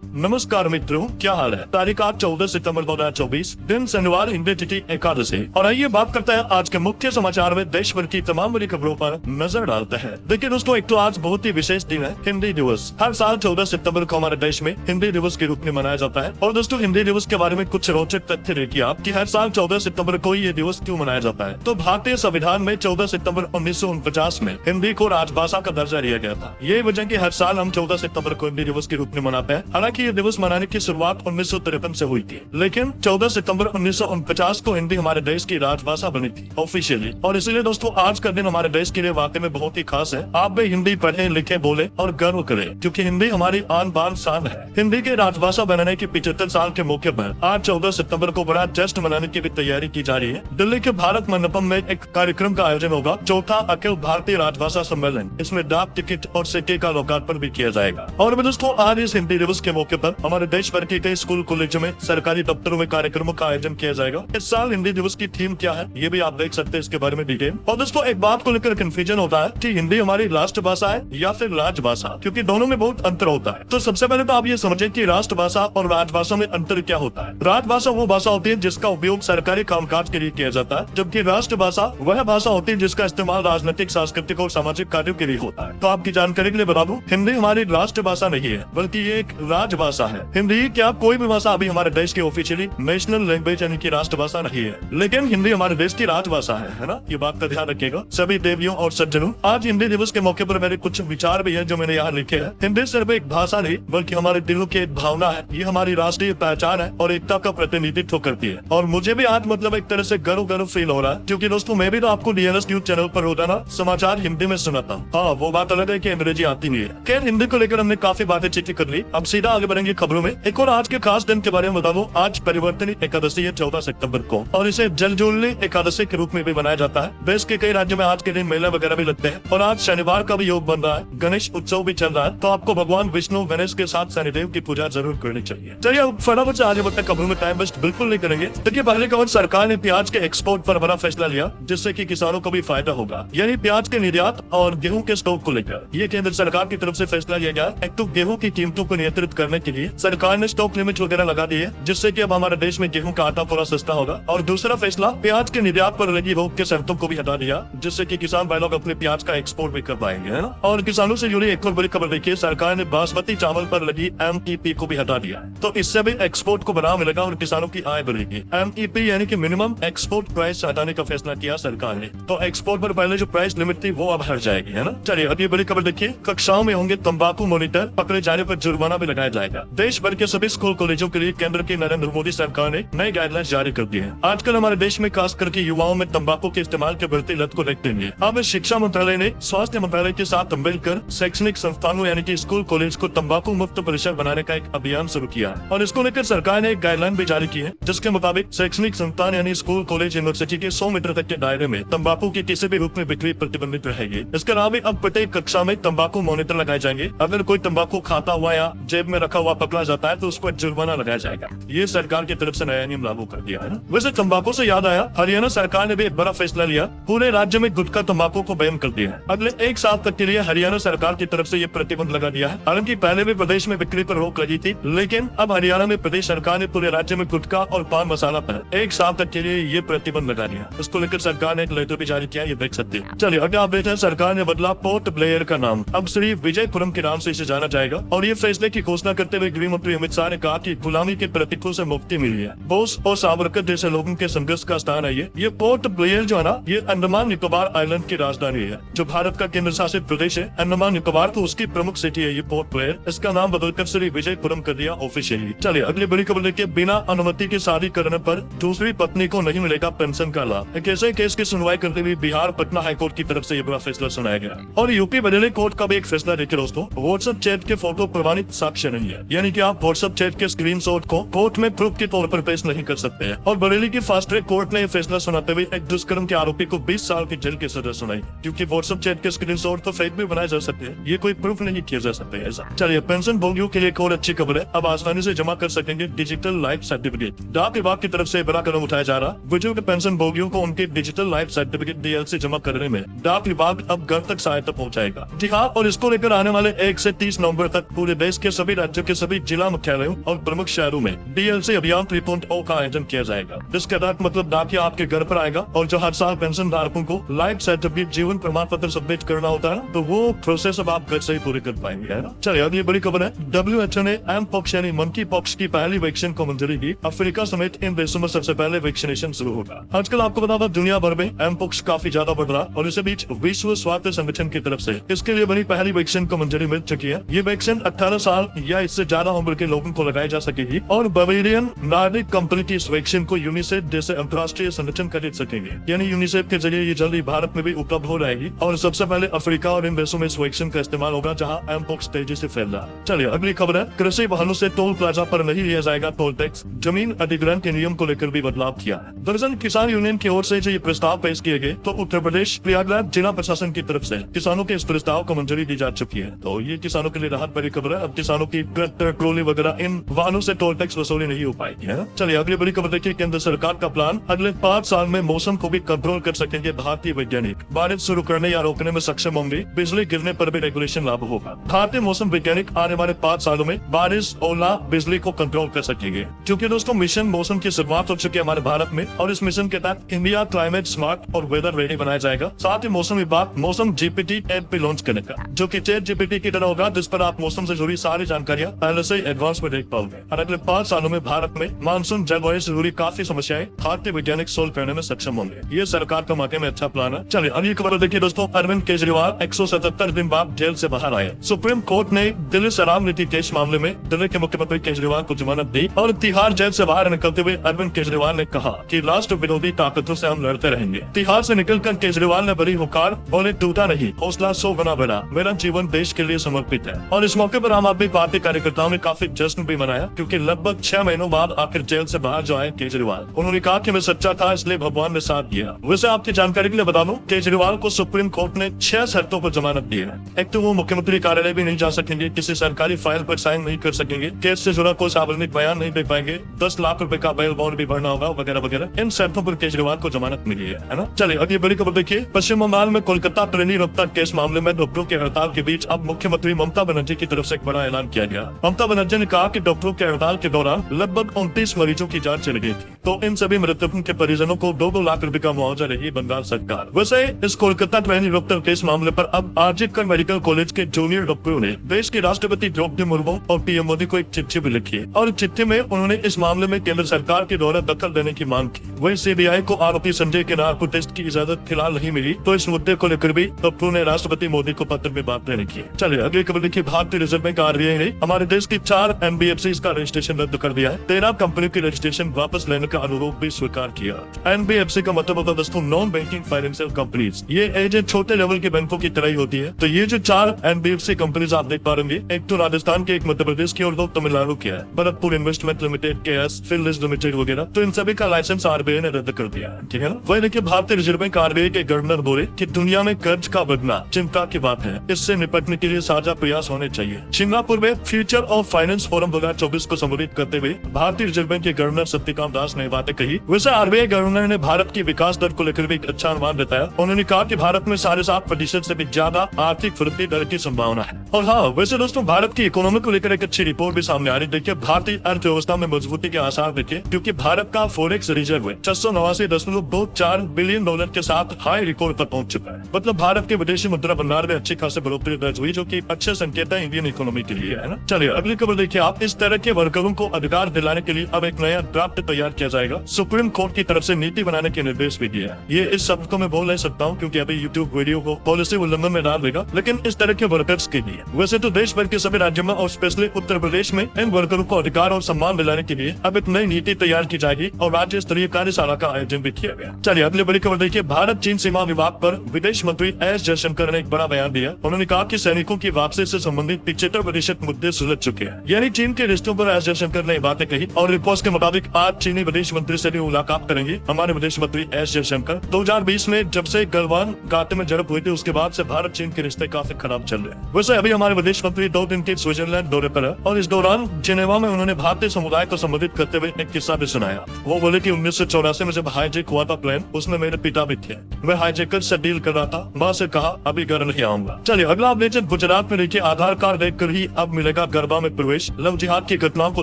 नमस्कार मित्रों, क्या हाल है। तारीख आज 14 सितंबर 2024, दिन शनिवार, हिंदी तिथि एकादशी। और आइए बात करते हैं आज के मुख्य समाचार में देश भर की तमाम बड़ी खबरों पर नजर डालते हैं। देखिए दोस्तों, एक तो आज बहुत ही विशेष दिन है, हिंदी दिवस। हर साल 14 सितंबर को हमारे देश में हिंदी दिवस के रूप में मनाया जाता है। और दोस्तों, हिंदी दिवस के बारे में कुछ रोचक तथ्य देखिए आप कि हर साल 14 सितंबर को ये दिवस क्यों मनाया जाता है। तो भारतीय संविधान में 14 सितंबर 1949 में हिंदी को राजभाषा का दर्जा दिया गया था। ये वजह की हर साल हम 14 सितंबर को हिंदी दिवस के रूप में मनाते हैं। हालांकि ये दिवस मनाने की शुरुआत 1953 से हुई थी, लेकिन 14 सितंबर 1949 को हिंदी हमारे देश की राजभाषा बनी थी ऑफिशियली। और इसीलिए दोस्तों, आज का दिन हमारे देश के लिए वाकई में बहुत ही खास है। आप भी हिंदी पढ़े, लिखे, बोले और गर्व करें, क्योंकि हिंदी हमारी आन बान शान है। हिंदी के राजभाषा बनने की 75 साल के मौके पर आज 14 सितंबर को बड़ा जश्न मनाने की भी तैयारी की जा रही है। दिल्ली के भारत मंडपम में एक कार्यक्रम का आयोजन होगा, चौथा अखिल भारतीय राजभाषा सम्मेलन। इसमें डाक टिकट और सिक्के का लोकार्पण भी किया जाएगा। और दोस्तों, आज इस हिंदी दिवस के मौके पर हमारे देश भर के कई स्कूल, कॉलेजों में, सरकारी दफ्तरों में कार्यक्रमों का आयोजन किया जाएगा। इस साल हिंदी दिवस की थीम क्या है, ये भी आप देख सकते हैं इसके बारे में डिटेल। और दोस्तों, एक बात को लेकर कंफ्यूजन होता है कि हिंदी हमारी राष्ट्रभाषा है या फिर राजभाषा, क्योंकि दोनों में बहुत अंतर होता है। तो सबसे पहले तो आप ये समझें कि राष्ट्रभाषा और राजभाषा में अंतर क्या होता है। राजभाषा वो भाषा होती है जिसका उपयोग सरकारी कामकाज के लिए किया जाता है, जबकि राष्ट्रभाषा वह भाषा होती है जिसका इस्तेमाल राजनीतिक, सांस्कृतिक और सामाजिक कार्यों के लिए होता है। तो आपकी जानकारी के लिए बता दूं, हिंदी हमारी राष्ट्रभाषा नहीं है, बल्कि ये एक राजभाषा है। हिंदी क्या कोई भी भाषा अभी हमारे देश की ऑफिशियली नेशनल लैंग्वेज यानी कि राष्ट्रभाषा नहीं है, लेकिन हिंदी हमारे देश की राजभाषा है ना। ये बात का ध्यान रखिएगा सभी देवियों और सज्जनों। आज हिंदी दिवस के मौके पर मेरे कुछ विचार भी है जो मैंने यहाँ लिखे हैं। हिंदी सिर्फ एक भाषा नहीं, बल्कि हमारे दिलों की एक भावना है। ये हमारी राष्ट्रीय पहचान है और एकता का प्रतिनिधित्व करती है। और मुझे भी आज मतलब एक तरह से गर्व फील हो रहा है, क्योंकि दोस्तों मैं भी तो आपको डीएनएस न्यूज चैनल पर रोजाना समाचार हिंदी में सुनाता हूँ। हाँ, वो बात अलग है कि अंग्रेजी आती नहीं है। खैर, हिंदी को लेकर हमने काफी बातें चीजें कर ली। अब सीधा आगे बढ़ेंगे खबरों में। एक और आज के खास दिन के बारे में बता दूं, आज परिवर्तनी एकादशी है 14 सितंबर को, और इसे जलजोलनी एकादशी के रूप में भी मनाया जाता है। देश के कई राज्यों में आज के दिन मेला वगैरह भी लगते हैं। और आज शनिवार का भी योग बन रहा है, गणेश उत्सव भी चल रहा है। तो आपको भगवान विष्णु, गणेश के साथ शनिदेव की पूजा जरूर करनी चाहिए। चलिए अब फटाफट से आगे बढ़ते हैं। खबरों में टाइम वेस्ट बिल्कुल नहीं करेंगे। देखिए, पहले खबर, सरकार ने प्याज के एक्सपोर्ट पर बड़ा फैसला लिया, जिससे कि किसानों को भी फायदा होगा। यानी प्याज के निर्यात और गेहूं के स्टॉक को लेकर ये केंद्र सरकार की तरफ से फैसला लिया गया। एक तो गेहूं की कीमतों को नियंत्रित करने के लिए सरकार ने स्टॉक लिमिट वगैरह लगा दी है, जिससे कि अब हमारे देश में गेहूं का आटा थोड़ा सस्ता होगा। और दूसरा फैसला, प्याज के निर्यात पर लगी रोक के शर्तों को भी हटा दिया, जिससे कि किसान भाई लोग अपने प्याज का एक्सपोर्ट भी कर पाएंगे, है ना। और किसानों से जुड़ी एक और बड़ी खबर देखिए, सरकार ने बासमती चावल पर लगी एमईपी को भी हटा दिया। तो इससे भी एक्सपोर्ट को बढ़ावा मिलेगा और किसानों की आय बढ़ेगी। एमईपी यानी कि मिनिमम एक्सपोर्ट प्राइस हटाने का फैसला किया सरकार ने। तो एक्सपोर्ट पर पहले जो प्राइस लिमिट थी वो अब हट जाएगी, है ना। चलिए अब ये बड़ी खबर देखिए, कक्षाओं में होंगे तंबाकू मॉनिटर, पकड़े जाने पर जुर्माना भी लगाया जाएगा। देश भर के सभी स्कूल, कॉलेजों के लिए केंद्र की नरेंद्र मोदी सरकार ने नई गाइडलाइंस जारी कर दी है। आजकल हमारे देश में खास करके युवाओं में तंबाकू के इस्तेमाल के बढ़ती लत को देखते हुए अब शिक्षा मंत्रालय ने स्वास्थ्य मंत्रालय के साथ मिलकर शैक्षणिक संस्थानों यानी कि स्कूल, कॉलेज को तंबाकू मुक्त परिसर बनाने का एक अभियान शुरू किया है। और इसको लेकर सरकार ने एक गाइडलाइन भी जारी की है, जिसके मुताबिक शैक्षणिक संस्थान यानी स्कूल, कॉलेज, यूनिवर्सिटी के 100 मीटर तक के दायरे में तंबाकू की किसी भी रूप में बिक्री प्रतिबंधित रहेगी। इसके अलावा अब प्रत्येक कक्षा में तंबाकू मॉनिटर लगाए जाएंगे। अगर कोई तंबाकू खाता हुआ या जेब में रखा हुआ पकड़ा जाता है तो उसको जुर्माना लगाया जाएगा। ये सरकार की तरफ से नया नियम लागू कर दिया है। वैसे तंबाकू से याद आया, हरियाणा सरकार ने भी एक बड़ा फैसला लिया, पूरे राज्य में गुटखा तंबाकू को बैन कर दिया है। अगले 1 साल तक के लिए हरियाणा सरकार की तरफ से ये प्रतिबंध लगा दिया है। हालांकि पहले भी प्रदेश में बिक्री पर रोक लगी थी, लेकिन अब हरियाणा में प्रदेश सरकार ने पूरे राज्य में गुटखा और पान मसाला पर 1 साल तक के लिए ये प्रतिबंध लगा दिया। इसको लेकर सरकार ने एक लेटर भी जारी किया, ये देख सकते हैं। चलिए अगर आप देखते हैं, सरकार ने बदला पोर्ट ब्लेयर का नाम, अब श्री विजयपुरम के नाम से इसे जाना जाएगा। और ये फैसले की घोषणा करते हुए गृह मंत्री अमित शाह ने कहा कि गुलामी के प्रतीकों से मुक्ति मिली है। बोस और सावरकर जैसे लोगों के संघर्ष का स्थान है ये पोर्ट ब्लेयर जो है ना, ये अंडमान निकोबार आइलैंड की राजधानी है, जो भारत का केंद्र शासित प्रदेश है अंडमान निकोबार, तो उसकी प्रमुख सिटी है ये पोर्ट ब्लेयर। इसका नाम बदलकर श्री विजयपुरम कर दिया ऑफिशियली। चलिए अगली बड़ी खबर देखिए, बिना अनुमति की शादी करने पर दूसरी पत्नी को नहीं मिलेगा पेंशन का लाभ। एक ऐसे केस की सुनवाई करते हुए बिहार पटना हाईकोर्ट की तरफ से ये बड़ा फैसला सुनाया गया। और यूपी बरेली कोर्ट का भी एक फैसला देखिए दोस्तों, व्हाट्सएप चैट के फोटो प्रमाणित साक्ष्य नहीं है, यानी कि आप व्हाट्सएप चैट के स्क्रीनशॉट को कोर्ट में प्रूफ के तौर पर पेश नहीं कर सकते हैं। और बरेली की फास्ट ट्रैक कोर्ट ने फैसला सुनाते हुए एक दुष्कर्म के आरोपी को 20 साल की जेल की सजा सुनाई, क्योंकि व्हाट्सएप चैट के स्क्रीनशॉट तो फेक भी बनाए जा सकते हैं, ये कोई प्रूफ नहीं किया जा सकता है ऐसा। चलिए पेंशन भोगियों के लिए एक और अच्छी खबर है, अब आसानी से जमा कर सकेंगे डिजिटल लाइफ सर्टिफिकेट। डाक विभाग की तरफ से बड़ा कदम उठाया जा रहा, बुजुर्ग पेंशन भोगियों को उनके डिजिटल लाइफ सर्टिफिकेट डीएल जमा करने में डाक विभाग अब घर तक सहायता पहुंचाएगा। जी हाँ, और इसको लेकर आने वाले 1 से 30 नवंबर तक पूरे देश के सभी राज्यों राज्य के सभी जिला मुख्यालयों और प्रमुख शहरों में डीएलसी अभियान 3.0 का आयोजन किया जाएगा, जिसके तहत मतलब डाकिया आपके घर पर आएगा और जो हर साल पेंशन धारकों को लाइफ सर्टिफिकेट जीवन प्रमाण पत्र सबमिट करना होता है, तो वो प्रोसेस अब आप घर से ही पूरी कर पाएंगे, है ना। चलिए अगली बड़ी खबर है, WHO ने एम पॉक्स यानी मंकी पॉक्स की पहली वैक्सीन को मंजूरी दी। अफ्रीका समेत इन देशों में सबसे पहले वैक्सीनेशन शुरू होगा। आजकल आपको बता दें दुनिया भर में एम पॉक्स काफी ज्यादा बढ़ रहा और इसी बीच विश्व स्वास्थ्य संगठन की तरफ से इसके लिए बनी पहली वैक्सीन को मंजूरी मिल चुकी है। ये वैक्सीन 18 साल या इससे ज्यादा उम्र के लोगों को लगाई जा सकेगी और बवेरियन नार्डिक कंपनी की इस वैक्सीन को यूनिसेफ जैसे अंतर्राष्ट्रीय संगठन खरीद सकेंगे, यानी यूनिसेफ के जरिए ये जल्दी भारत में भी उपलब्ध हो जाएगी और सबसे पहले अफ्रीका और इन देशों में इस वैक्सीन का इस्तेमाल होगा जहां एम पॉक्स तेजी से फैल रहा है। चलिए अगली खबर है, कृषि वाहनों से टोल प्लाजा पर नहीं लिया जाएगा टोल टैक्स, जमीन अधिग्रहण के नियम को लेकर भी बदलाव किया है। दरअसल किसान यूनियन की ओर से जो ये प्रस्ताव पेश किए गए तो उत्तर प्रदेश प्रयागराज जिला प्रशासन की तरफ से किसानों के इस प्रस्ताव को मंजूरी दी जा चुकी है, तो ये किसानों के लिए राहत भरी खबर है। अब किसानों की ट्रैक्टर ट्रॉली वगैरह इन वाहनों से टोल टैक्स वसूली नहीं हो पाएगी, है। चलिए अगली बड़ी खबर देखिए, केंद्र सरकार का प्लान, अगले 5 साल में मौसम को भी कंट्रोल कर सकेंगे भारतीय वैज्ञानिक, बारिश शुरू करने या रोकने में सक्षम होंगे, बिजली गिरने पर भी रेगुलेशन लागू होगा। भारतीय मौसम वैज्ञानिक आने वाले 5 सालों में बारिश, ओला, बिजली को कंट्रोल कर सकेंगे, क्योंकि दोस्तों मिशन मौसम की शुरुआत हो चुकी है हमारे भारत में और इस मिशन के तहत इंडिया क्लाइमेट स्मार्ट और वेदर रेडी बनाया जाएगा। साथ ही मौसम विभाग मौसम जीपीटी ऐप भी लॉन्च करेगा, जो कि चैट जीपीटी की तरह होगा, जिस पर आप मौसम से जुड़ी सारी जानकारियां पहले से एडवांस में देख पाओगे। और अगले 5 सालों में भारत में मानसून जलवायु से जुड़ी काफी समस्याएं भारतीय वैज्ञानिक सोल्व करने में सक्षम होंगे। ये सरकार का मायने में अच्छा प्लान है। चलिए अगली खबर देखिए दोस्तों, अरविंद केजरीवाल 177 दिन बाद जेल से बाहर आए। सुप्रीम कोर्ट ने दिल्ली शराब नीति केस मामले में दिल्ली के मुख्यमंत्री केजरीवाल को जमानत दी और तिहाड़ जेल से बाहर निकलते हुए अरविंद केजरीवाल ने कहा कि राष्ट्र विरोधी ताकतों से हम लड़ते रहेंगे। तिहाड़ से निकलकर केजरीवाल ने बड़ी हुकार, बोले टूटा नहीं, हौसला 100 गुना बढ़ा, मेरा जीवन देश के लिए समर्पित है। और इस मौके पर आम आदमी पार्टी कार्यकर्ताओं ने काफी जश्न भी मनाया, क्योंकि लगभग 6 महीनों बाद आखिर जेल से बाहर जो आए केजरीवाल, उन्होंने कहा कि मैं सच्चा था इसलिए भगवान ने साथ दिया। वैसे आपकी जानकारी के लिए बता दूं, केजरीवाल को सुप्रीम कोर्ट ने 6 शर्तों पर जमानत दी है। एक तो वो मुख्यमंत्री कार्यालय भी नहीं जा सकेंगे, किसी सरकारी फाइल पर साइन नहीं कर सकेंगे, केस से जुड़ा कोई सार्वजनिक बयान नहीं दे पाएंगे, 10 लाख रुपए का बेल बॉन्ड भी भरना होगा वगैरह वगैरह। इन शर्तों पर केजरीवाल को जमानत मिली है ना। चलिए अगली बड़ी खबर देखिए, पश्चिम बंगाल में कोलकाता ट्रेनी रफ्तार केस मामले में डॉक्टरों की हड़ताल के बीच अब मुख्यमंत्री ममता बनर्जी की तरफ से एक बड़ा ऐलान किया गया। ममता बनर्जी ने कहा कि डॉक्टरों की हड़ताल के दौरान लगभग 29 मरीजों की जान चली गई थी, तो इन सभी मृतकों के परिजनों को 2-2 लाख रुपए का मुआवजा देगी बंगाल सरकार। वैसे इस कोलकाता ट्रेनी रफ्तार केस मामले पर अब आरजीकर मेडिकल कॉलेज के जूनियर डॉक्टरों ने देश के राष्ट्रपति द्रौपदी मुर्मू और पीएम मोदी को एक चिट्ठी भी लिखी है और चिट्ठी में उन्होंने इस मामले में केंद्र सरकार के द्वारा दखल देने की मांग की। वही सीबीआई को आरोपी संजय के नार्को टेस्ट की इजाजत फिलहाल नहीं मिली, तो इस मुद्दे को लेकर भी डॉक्टरों ने राष्ट्रपति मोदी को पत्र में बात देने की। चलिए अगली खबर देखिए, भारतीय रिजर्व बैंक आरबीआई ने हमारे देश की 4 एनबीएफसी का रजिस्ट्रेशन रद्द कर दिया है। 13 कंपनियों की रजिस्ट्रेशन वापस लेने का अनुरोध भी स्वीकार किया। एनबीएफसी का मतलब होता है दोस्तों नॉन बैंकिंग फाइनेंशियल कंपनीज। ये एजेंट छोटे लेवल के बैंकों की तरह ही होती है। तो ये जो 4 एनबीएफसी कंपनीज आप देख पा रहे हैं, एक तो राजस्थान की, एक मध्य प्रदेश की और 2 तमिलनाडु की है, Bharatpur investment limited, K S, Finlist limited वगैरह। तो इन सभी का लाइसेंस आरबीआई ने रद्द कर दिया, ठीक है ना। वही देखिए, भारतीय रिजर्व बैंक आरबीआई के गवर्नर बोले कि दुनिया में कर्ज का बढ़ना चिंता की बात है, इससे निपटने के लिए साझा प्रयास होने चाहिए। सिंगापुर में फ्यूचर ऑफ फाइनेंस फोरम 2024 को संबोधित करते हुए भारतीय रिजर्व बैंक के गवर्नर शक्तिकांत दास ने बातें कही। वैसे आरबीआई गवर्नर ने भारत की विकास दर को लेकर भी एक अच्छा अनुमान बताया। उन्होंने कहा कि भारत में 7.5% से भी ज्यादा आर्थिक वृद्धि दर की संभावना है। और हाँ, वैसे दोस्तों भारत की इकोनॉमी को लेकर एक अच्छी रिपोर्ट भी सामने आ रही है। देखिए, भारतीय अर्थव्यवस्था में मजबूती के आसार देखिए, क्योंकि भारत का फॉरेक्स रिजर्व 689.24 बिलियन डॉलर के साथ हाई रिकॉर्ड पर पहुंच चुका है। मतलब भारत के विदेशी मुद्रा भंडार में अच्छी खासी बढ़ोतरी दर्ज हुई, जो कि अच्छे संकेत है इंडियन इकोनॉमी के लिए, है ना। चलिए अगली खबर देखिए आप, इस तरह के वर्करों को अधिकार दिलाने के लिए अब एक नया ड्राफ्ट तैयार किया जाएगा। सुप्रीम कोर्ट की तरफ से नीति बनाने के निर्देश भी दिए हैं। ये इस शब्द को मैं बोल नहीं सकता हूँ क्योंकि अभी यूट्यूब वीडियो को पॉलिसी उल्लंघन में डाल देगा, लेकिन इस तरह के वर्कर्स के लिए वैसे तो देश भर के सभी राज्यों में और स्पेशली उत्तर प्रदेश में इन वर्करों को अधिकार और सम्मान दिलाने के लिए अब एक नई नीति तैयार की जाएगी और राज्य स्तरीय कार्यशाला का आयोजन भी किया गया। चलिए अगली बड़ी खबर देखिए, भारत चीन सीमा विवाद पर विदेश मंत्री एस जयशंकर ने एक बड़ा बयान दिया। उन्होंने कहा कि सैनिकों की वापसी से संबंधित 75% मुद्दे सुलझ चुके हैं, यानी चीन के रिश्तों पर एस जयशंकर ने बातें कही। और रिपोर्ट के मुताबिक आज चीनी विदेश मंत्री से भी मुलाकात करेंगे हमारे विदेश मंत्री एस जयशंकर। 2020 में जब से गलवान घाटी में झड़प हुई थी, उसके बाद से भारत चीन के रिश्ते काफी खराब चल रहे हैं। वैसे अभी हमारे विदेश मंत्री 2 दिन के स्विट्जरलैंड दौरे पर है और इस दौरान जिनेवा में उन्होंने भारतीय समुदाय को संबोधित करते हुए एक किस्सा भी सुनाया। वो बोले कि 1984 में जब हाईजैक हुआ था प्लेन, उसमें मेरे पिता भी थे। मैं हाईजैकर से डील कर रहा था, माँ से कहा अभी घर नहीं आऊंगा। चलिए अगला अपडेट, गुजरात में देखिए आधार कार्ड देखकर ही अब मिलेगा का गरबा में प्रवेश, लव जिहाद की घटनाओं को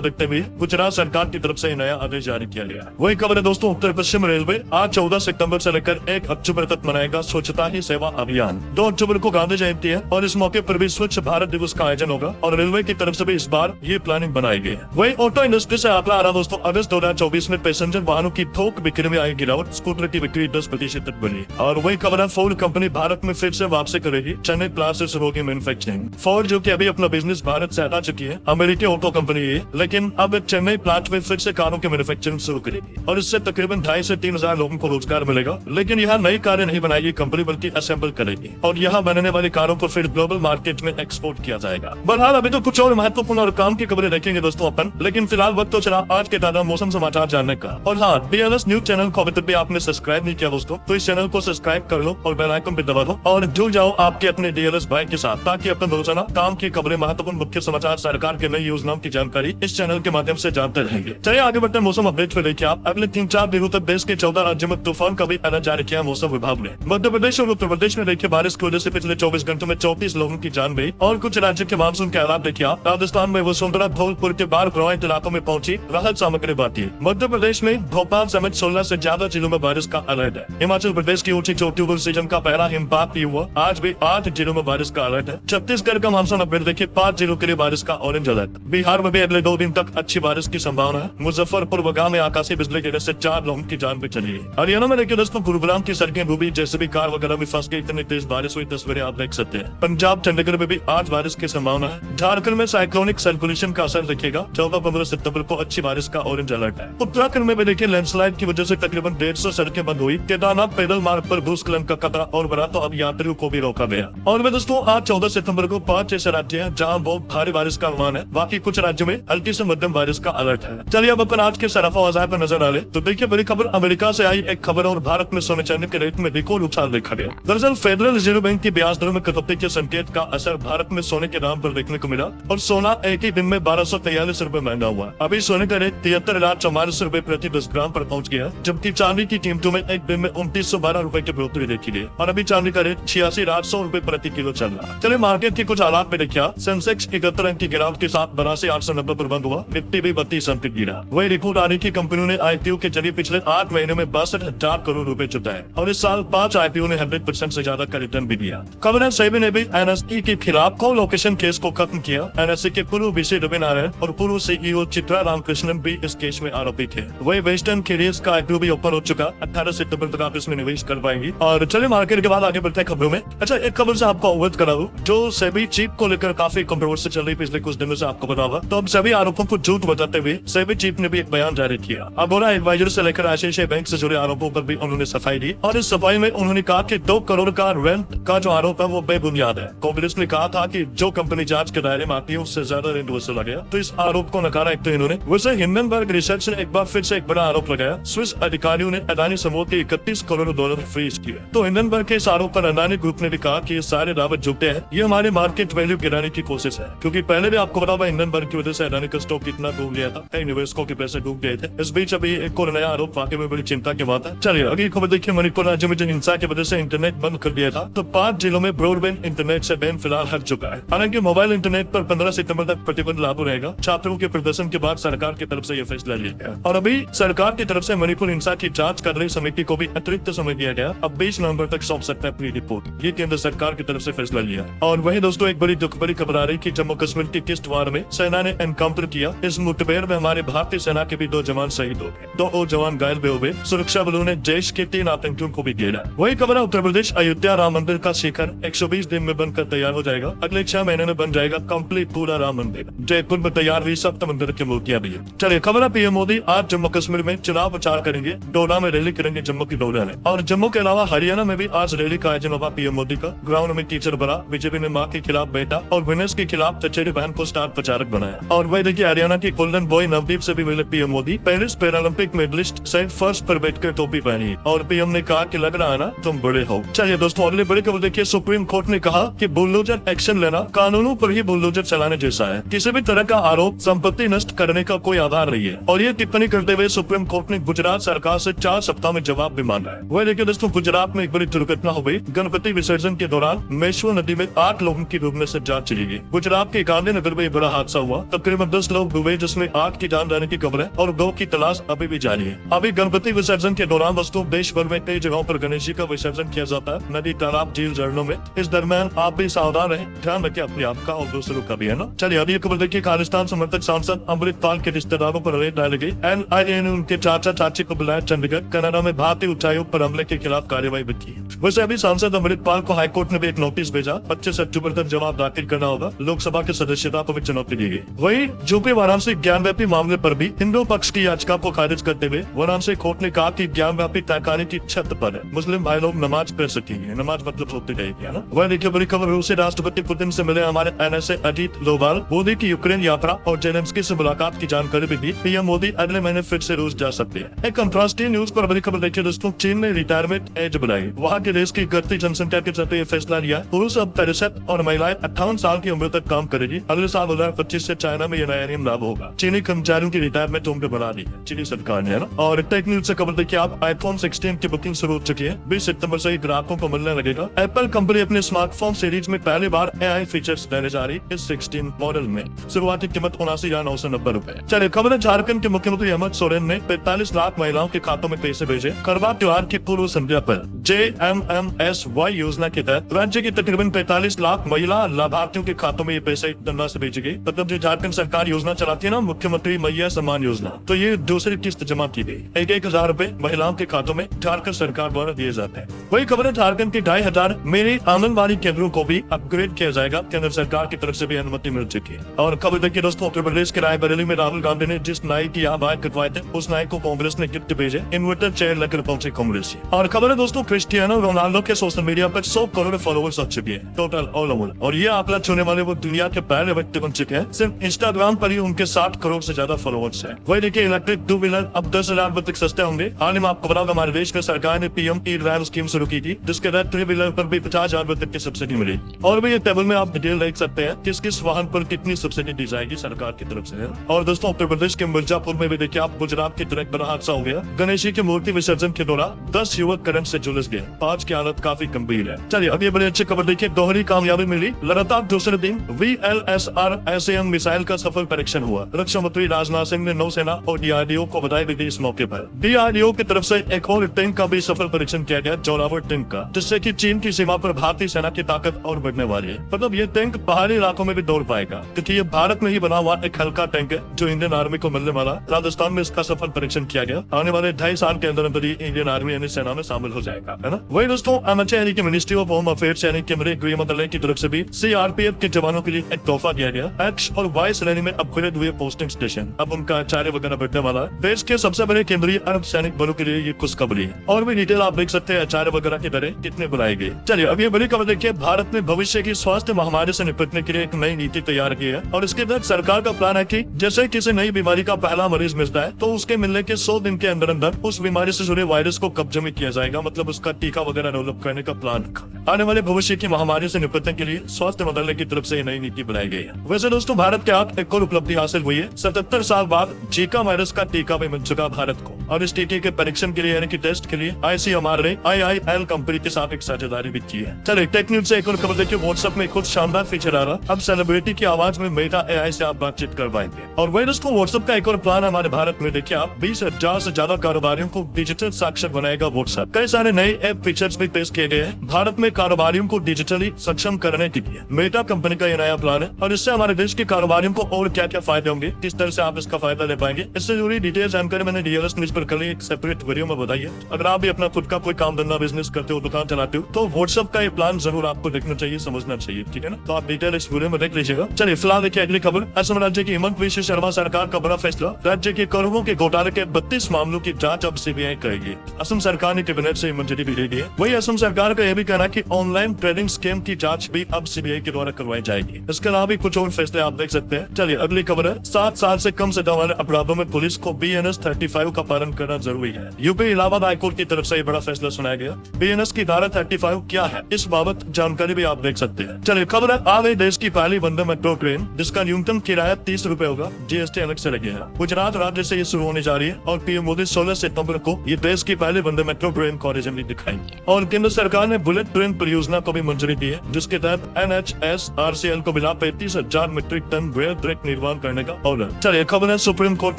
देखते हुए गुजरात सरकार की तरफ से नया आदेश जारी किया गया। वही खबर है दोस्तों, उत्तर पश्चिम रेलवे आज 14 सितंबर से लेकर 1 अक्टूबर तक मनाएगा स्वच्छता ही सेवा अभियान। 2 अक्टूबर को गांधी जयंती है और इस मौके पर भी स्वच्छ भारत दिवस का आयोजन होगा और रेलवे की तरफ से भी इस बार ये प्लानिंग बनाई गई है। वही ऑटो इंडस्ट्री से आंकड़ा आ रहा दोस्तों, अगस्त 2024 में पैसेंजर वाहनों की थोक बिक्री में आई गिरावट, स्कूटर की बिक्री 10% तक बढ़ी। और वही खबर है, फोर्ड कंपनी भारत में फिर से वापसी करेगी, चेन्नई प्लांट से शुरू होगी मैन्युफैक्चरिंग। फोर्ड जो कि अभी अपना बिजनेस भारत से हटा चुकी है, अमेरिकी ऑटो कंपनी है, लेकिन अब चेन्नई प्लांट में फिर से कारों की मैन्युफैक्चरिंग शुरू करेगी और इससे तकरीबन 2,500 से 3,000 लोगों को रोजगार मिलेगा। लेकिन यहाँ नई कारें नहीं बनाएगी कंपनी, बल्कि असेंबल करेगी और यहाँ बनने वाली कारों को फिर ग्लोबल मार्केट में एक्सपोर्ट किया जाएगा। बहरहाल अभी तो कुछ और महत्वपूर्ण और काम की खबरें देखेंगे दोस्तों अपन, लेकिन फिलहाल वक्त तो चला आज के ताजा मौसम समाचार जानने का। और हाँ, DLS न्यूज चैनल को अभी तक भी आपने सब्सक्राइब नहीं किया दोस्तों, तो इस चैनल को सब्सक्राइब कर लो और बेल आइकन पे दबा दो और जुड़ जाओ आपके अपने DLS भाई के साथ, ताकि अपन रोजाना काम की खबरें, महत्वपूर्ण मुख्य समाचार, सरकार के नई योजनाओं की जानकारी इस चैनल के माध्यम से जानते रहेंगे। चलिए आगे बढ़ते हैं मौसम अपडेट पे। देखिए आप, अगले 3-4 दिनों तक देश के 14 राज्यों में तूफान का भी अलर्ट जारी किया मौसम विभाग ने। मध्य प्रदेश और उत्तर प्रदेश में देखिए बारिश की वजह से पिछले 24 घंटों में 34 लोगों की जान गई और कुछ राज्यों के मानसून के हालात देखिए आप, राजस्थान में वसुंधरा धौलपुर के बाढ़ प्रभावित इलाकों में पहुंची राहत सामग्री बांटी। मध्य प्रदेश में भोपाल समेत 16 से ज्यादा जिलों में बारिश का अलर्ट है। हिमाचल प्रदेश की ऊंची चोटियों पर सीजन का पहला हिमपात भी हुआ, आज भी 8 जिलों में बारिश का अलर्ट है। छत्तीसगढ़ का मानसून अपडेट देखिए, 5 जिलों के लिए बारिश का ऑरेंज अलर्ट। बिहार में भी अगले 2 दिन तक अच्छी बारिश की संभावना है। मुजफ्फरपुर वगैरह में आकाशीय बिजली गिरने से 4 लोगों की जान भी चली है। हरियाणा में देखिए दोस्तों, गुरुग्राम की सड़कें डूबी, जैसे भी कार वगैरह भी फंस गई, इतनी तेज बारिश हुई, तस्वीरें आप देख सकते हैं। पंजाब चंडीगढ़ में भी आज बारिश की संभावना है। झारखंड में साइक्लोनिक सर्कुलेशन का असर दिखेगा, 14-15 सितंबर को अच्छी बारिश का ऑरेंज अलर्ट है। उत्तराखंड में भी देखिए लैंडस्लाइड की वजह से तकरीबन 150 सड़कें बंद हुई। केदारनाथ पैदल मार्ग पर भूस्खलन का खतरा और बढ़ा, तो अब यात्रियों को भी रोका गया। और दोस्तों आज 14 सितंबर को 5 ऐसे राज्य हैं जहां बहुत भारी बारिश का अनुमान है, बाकी कुछ राज्यों में हल्की से मध्यम बारिश का अलर्ट है। चलिए अब अपन आज के सराफा बाजार पर नजर डालें तो देखिए बड़ी खबर, अमेरिका से आई एक खबर और भारत में सोने चांदी के रेट में रिकॉर्ड उछाल देखा गया। दरअसल फेडरल रिजर्व बैंक की ब्याज दरों में कटौती के संकेत का असर भारत में सोने के दाम पर देखने को मिला और सोना एक ही दिन में 1243 रुपए महंगा हुआ। अभी सोने का रेट 73,044 रुपए प्रति 10 ग्राम पर पहुंच गया, जबकि चांदी की कीमतों में एक दिन में 2912 रुपए की बढ़ोतरी देखी गई और अभी चांदी का रेट 86,800 रुपए प्रति किलो चल रहा है। चलिए मार्केट के कुछ हालात में देखिए, सेंसेक्स 71 अंक की गिरावट के साथ 82,890 पर बंद हुआ, निफ्टी भी 32 अंक गिरा। वही रिपोर्ट आ रही की कंपनियों ने IPO के जरिए पिछले 8 महीने में 62,000 करोड़ रुपए जुटाए और इस साल 5 IPO ने 100% से ज्यादा का रिटर्न भी दिया। खबर है सेबी ने भी NSE के खिलाफ को लोकेशन केस को खत्म किया। NSE के पूर्व VC रवि नारायण और पूर्व CEO चित्रा रामकृष्णन भी इस केस में आरोपी थे। वही वेस्टर्न कैरियर्स का IPO भी ओपन हो चुका, 18 सितंबर तक आप इसमें निवेश कर पाएंगे। और चलिए मार्केट के बाद आगे बढ़ते हैं खबरों में। अच्छा, एक खबर से आपको अवगत करा दूं, जो सेबी चीफ को लेकर काफी कंट्रोवर्सी चल रही पिछले कुछ दिनों से, आपको पता होगा। तो अब सभी आरोपों को झूठ बताते हुए सेबी चीफ ने भी एक बयान जारी किया। अब बोला एडवाइजर से लेकर ICICI बैंक से जुड़े आरोपों पर भी उन्होंने सफाई दी और इस सफाई में उन्होंने कहा कि 2 करोड़ का रेंट का जो आरोप है वो बेबुनियाद है। कांग्रेस ने कहा था कि जो कंपनी जांच के दायरे में आती है उससे ज्यादा रेंट वसूला गया, तो इस आरोप को नकारा एक तो इन्होंने। वैसे हिंडनबर्ग रिसर्च ने एक बार फिर से एक बड़ा आरोप लगाया, स्विस अधिकारियों ने अडानी समूह के 31 करोड़ डॉलर फ्रीज किए। तो हिंडनबर्ग के इस आरोप पर अडानी ग्रुप ने भी कहा कि ये सारे दावे झूठे हैं, ये हमारे मार्केट वैल्यू गिराने की कोशिश है, क्योंकि पहले भी आपको पता होगा हिंडनबर्ग की वजह से अडानी का स्टॉक कितना डूब गया था, कई निवेशकों के पैसे डूब गए थे। इस बीच अभी एक और नया आरोप वाकई में बड़ी चिंता की बात है। चलिए अगली खबर देखिए, मणिपुर राज्य में जो हिंसा की वजह से इंटरनेट बंद कर दिया था, तो 5 जिलों में ब्रॉडबैंड इंटरनेट से बैन फिलहाल हट चुका है। हालांकि मोबाइल इंटरनेट पर 15 सितंबर तक प्रतिबंध लागू रहेगा। छात्रों के प्रदर्शन के बाद सरकार की तरफ से यह फैसला लिया गया और अभी सरकार की तरफ से मणिपुर हिंसा की जांच कर रही समिति को भी अतिरिक्त समय दिया गया। अब 20 नवंबर तक सौंप सकता है अपनी रिपोर्ट, ये केंद्र सरकार की तरफ से फैसला लिया। और वही दोस्तों एक बड़ी दुख भरी खबर आ रही की जम्मू कश्मीर के किश्तवाड़ में सेना ने एनकाउंटर किया। इस मुठभेड़ में हमारे भारतीय सेना के भी 2 जवान शहीद हो गए, 2 और जवान घायल भी हो गए। सुरक्षा बलों ने जैश के 3 आतंकियों को भी घेरा। वही खबर है, उत्तर प्रदेश अयोध्या राम मंदिर का शिखर 120 दिन में बनकर तैयार हो जाएगा। अगले 6 महीने में बन जाएगा कंप्लीट पूरा राम मंदिर। जयपुर में तैयार हुई सप्त मंदिर की मूर्तियां भी है। चलिए खबर है, PM मोदी आज जम्मू कश्मीर में चुनाव प्रचार करेंगे, डोडा में रैली करेंगे जम्मू की डोडा में। और जम्मू के अलावा हरियाणा में भी आज रैली का आयोजन होगा PM मोदी का। ग्राउंड में टीचर भरा, बीजेपी ने मां के खिलाफ बेटा और विनेश के खिलाफ चचेरी बहन को स्टार प्रचारक बनाया। और वही देखिए हरियाणा की गोल्डन बॉय नवदीप से भी मिले PM Modi. Paris Paralympic medallist से फर्स्ट पर बैठकर टोपी पहनी और PM ने कहा कि लग रहा है ना तुम बड़े हो। चलिए दोस्तों अगले बड़ी खबर देखिए, सुप्रीम कोर्ट ने कहा कि बुलडोजर एक्शन लेना कानूनों पर ही बुलडोजर चलाने जैसा है, किसी भी तरह का आरोप संपत्ति नष्ट करने का कोई आधार नहीं है। और ये टिप्पणी करते हुए सुप्रीम कोर्ट ने गुजरात सरकार से 4 सप्ताह में जवाब भी मांगा है। वह देखिए दोस्तों, गुजरात में एक बड़ी दुर्घटना हो गई। गणपति विसर्जन के दौरान मेश्वर नदी में 8 लोगों की डूबने से जान चली गई। गुजरात के के गांधीनगर में बड़ा हादसा हुआ। तकरीबन 10 लोग डूबे, जिसमें 8 की जान जाने की खबर है और 2 की तलाश अभी भी जारी है। अभी गणपति विसर्जन के दौरान वस्तु देश भर में कई जगहों पर गणेश जी का विसर्जन किया जाता है, नदी, तालाब, झील, झरनों में। इस दरमियान आप भी सावधान रहें, ध्यान रखें अपने आप का और दूसरों का भी, है ना। चलिए अभी खबर देखिए। खालिस्तान समर्थक सांसद अमृतपाल के रिश्तेदारों पर रेड डाली गई। NIA ने उनके चाचा चाची को बुलाया चंडीगढ़। कनाडा में भारतीय उच्चायोग पर हमले के खिलाफ कार्रवाई भी की। वैसे अभी सांसद अमृतपाल को हाईकोर्ट ने भी एक नोटिस भेजा। 25 अक्टूबर तक जवाब दाखिल करना होगा। लोकसभा की सदस्यता को भी चुनौती दी गई। वही यूपी वाराणसी ज्ञानव्यापी मामले पर भी हिंदू पक्ष की याचिका को खारिज करते हुए वाराणसी कोर्ट ने कहा कि ज्ञानव्यापी तहखाने की छत पर मुस्लिम भाई लोग नमाज पढ़ सकेंगे। नमाज मतलब होती रहेगी, है ना। वह देखिए बड़ी खबर, रूसी राष्ट्रपति पुतिन से मिले हमारे NSA अजीत डोभाल। मोदी की यूक्रेन यात्रा और जेलेंस्की से मुलाकात की जानकारी भी दी। पीएम मोदी अगले महीने फिर से रूस जा सकते हैं। एक अंतर्राष्ट्रीय न्यूज पर बड़ी खबर देखिए दोस्तों। चीन ने रिटायरमेंट एज बढ़ाई। वहाँ के देश की घटती जनसंख्या के चलते ये फैसला लिया। पुरुष अब 63 और महिलाएं 58 साल की उम्र तक काम करेगी। अगले साल 2025 से चाइना में ये नया नियम लागू होगा। चीनी कर्मचारियों की रिटायरमेंट उम्र बढ़ा दी है चीनी सरकार ने, है ना। और टेक न्यूज से खबर देखिए आप। iPhone 16 की बुकिंग शुरू हो चुकी है। 20 सितंबर से ही ग्राहकों को मिलने लगेगा। एप्पल कंपनी अपने स्मार्टफोन सीरीज में पहली बार AI फीचर्स देने जा रही है। इस 16 मॉडल में शुरुआती कीमत 79,990 रुपए। चलिए खबर है, झारखंड के मुख्यमंत्री हेमंत सोरेन ने 45 लाख महिलाओं के खातों में पैसे भेजे। करवा त्योहार की पूर्व संध्या पर JMMSY योजना के तहत राज्य की तकरीबन 45 लाख महिला लाभार्थियों के खातों में ये पैसे धनराशि भेजी गई। मतलब जो झारखंड सरकार योजना चलाती है ना, मुख्यमंत्री मैया सम्मान योजना, तो ये दूसरी किस्त जमा की गई। 1,000 रुपए महिलाओं के खातों में झारखंड सरकार द्वारा दिए जाते हैं। वही खबर है, झारखंड के 2,500 मेरी आंगनबाड़ी केंद्रों को भी अपग्रेड किया जाएगा। केंद्र सरकार की तरफ से भी अनुमति मिल चुकी है। और खबर देखिए दोस्तों, उत्तर प्रदेश के रायबरेली में राहुल गांधी ने जिस नाई की यहाँ बाल कटवाए थे, उस नाई को कांग्रेस ने गिफ्ट भेजे। इन्वर्टर चेयर लेकर पहुंचे कांग्रेस। और खबर है दोस्तों, क्रिस्टियानो रोनाल्डो के सोशल मीडिया पर 100 करोड़ फॉलोअर्स हो चुके हैं टोटल ऑल ओवर। और ये आंकड़ा छूने वाले वो दुनिया के पहले व्यक्ति बन चुके हैं। सिर्फ इंस्टाग्राम पर ही उनके 60 करोड़ से ज्यादा फॉलोअर्स है। वही देखिए, इलेक्ट्रिक 2 व्हीलर अब 10,000 रुपए तक सस्ते होंगे। हाल ही में आपको बता हमारे देश में सरकार ने PM E-ड्राइव स्कीम शुरू की थी, जिसके तहत 3 व्हीलर पर भी 50,000 रुपए तक की सब्सिडी मिली। और भी ये टेबल में आप डिटेल देख सकते हैं किस किस वाहन पर कितनी सब्सिडी दी जाएगी सरकार की तरफ से। और दोस्तों, उत्तर प्रदेश के मिर्जापुर में भी देखिए आप, गुजरात की तरह बड़ा हादसा हो गया। गणेश जी की मूर्ति विसर्जन के दौरान 10 युवक करंट से झुलस गए। 5 की हालत काफी गंभीर है। चलिए अब ये बड़ी अच्छी खबर देखिए, दोहरी कामयाबी मिली। लगातार दूसरे दिन VLSR SAM मिसाइल का सफल परीक्षण हुआ। रक्षा मंत्री राजनाथ सिंह ने नौसेना और DRDO को बधाई दी इस मौके पर। DRDO की तरफ से एक और टैंक का भी सफल परीक्षण किया गया, जोरावर टैंक का, जिससे कि चीन की सीमा पर भारतीय सेना की ताकत और बढ़ने वाली है। मतलब ये टैंक पहाड़ी इलाकों में भी दौड़ पाएगा, क्योंकि ये भारत में ही बना हुआ एक हल्का टैंक है जो इंडियन आर्मी को मिलने वाला। राजस्थान में इसका सफल परीक्षण किया गया। आने वाले 2.5 साल के अंदर अंदर ही इंडियन आर्मी यानी सेना में शामिल हो जाएगा, है ना। वही दोस्तों, एमएचए यानी कि मिनिस्ट्री ऑफ होम अफेयर्स यानी केंद्रीय गृह मंत्रालय की तरफ से भी CRPF के जवानों के लिए एक तोहफा दिया गया। X और Y श्रेणी में अपग्रेड हुए पोस्टिंग स्टेशन, अब उनका आचार्य वगैरह बढ़ने वाला है। देश के सबसे बड़े केंद्रीय अर्धसैनिक बलों के लिए ये खुशखबरी है। और भी डिटेल आप देख सकते हैं, आचार्य वगैरह की दरें कितने बढ़ाई गई। चलिए अब ये बड़ी खबर देखिए, भारत ने भविष्य की स्वास्थ्य महामारी से निपटने के लिए एक नई नीति तैयार की है। और इसके तहत सरकार का प्लान है कि जैसे किसी नई बीमारी का पहला मरीज मिलता है, तो उसके मिलने के 100 दिन के अंदर अंदर उस बीमारी से जुड़े वायरस को कब्जे में किया जाएगा। मतलब उसका टीका वगैरह डेवलप करने का प्लान रखा। आने वाले भविष्य की महामारी से निपटने के लिए स्वास्थ्य मंत्रालय की तरफ से ये नई नीति बनाई गई है। वैसे दोस्तों, भारत के हाथ एक और उपलब्धि हासिल हुई है। 77 साल बाद जीका वायरस का टीका भी मिल चुका भारत को। और इस टीके के परीक्षण के लिए यानी कि टेस्ट के लिए ICMR ने IIL कंपनी के साथ एक साझेदारी भी की है। चलिए टेक न्यूज से एक और खबर देखिए, व्हाट्सएप में कुछ शानदार फीचर आ रहा। अब सेलिब्रिटी की आवाज में मेटा AI से आप बातचीत कर पाएंगे। और वही दोस्तों, व्हाट्सएप का एक और प्लान हमारे भारत में देखिए आप, 20,000 से ज्यादा कारोबारियों को डिजिटल साक्षर बनाएगा व्हाट्सएप। कई सारे नए ऐप फीचर्स भी पेश किए गए हैं भारत में कारोबारियों को डिजिटली सक्षम करने के लिए। मेटा कंपनी का ये नया प्लान है। और इससे हमारे देश के कारोबारियों को और क्या क्या फायदे होंगे, किस तरह से आप इसका फायदा ले पाएंगे, इससे जुड़ी डिटेल जानकारी मैंने DLS न्यूज पर कल एक सेपरेट वीडियो में बताई है। अगर आप भी अपना खुद का कोई काम धंधा बिजनेस करते हो, दुकान चलाते हो, तो व्हाट्सएप का ये प्लान जरूर आपको देखना चाहिए, समझना चाहिए, ठीक है ना। तो आप डिटेल इस वीडियो में देख लीजिएगा। चलिए फिलहाल देखिए अगली खबर। असम राज्य की हिमंत विश्व शर्मा सरकार का बड़ा फैसला, राज्य के करोड़ों के घोटाले के 32 मामलों की जांच अब CBI करेगी। असम सरकार ने कैबिनेट से मंजूरी भी दे दी है। वही असम सरकार का यह भी कहना है कि ऑनलाइन ट्रेडिंग स्कैम की जांच भी अब CBI के द्वारा करवाई जाएगी। इसके अलावा भी कुछ और फैसले आप देख सकते हैं। चलिए अगली खबर है, 7 साल से कम सजा वाले अपराधों में पुलिस को BNS 35 का पालन करना जरूरी है। यूपी इलाहाबाद हाईकोर्ट की तरफ से ये बड़ा फैसला सुनाया गया। BNS की धारा 35 क्या है, इस बाबत जानकारी भी आप देख सकते हैं। चलिए खबर है, आ गई देश की पहली वंदे मेट्रो ट्रेन, जिसका न्यूनतम किराया 30 रुपए होगा। GST अलग से लगेगा। गुजरात राज्य से ये शुरू होने जा रही है और PM मोदी 16 सितंबर को ये देश की पहली वंदे मेट्रो ट्रेन को ऑरिजिनली दिखाएंगे। और केंद्र सरकार ने बुलेट ट्रेन परियोजना को भी मंजूरी दी है, जिसके तहत NHSRCL को मिला 35,000 मीट्रिक टन रेल ट्रैक निर्माण करने का ऑर्डर। चलिए खबर है, सुप्रीम कोर्ट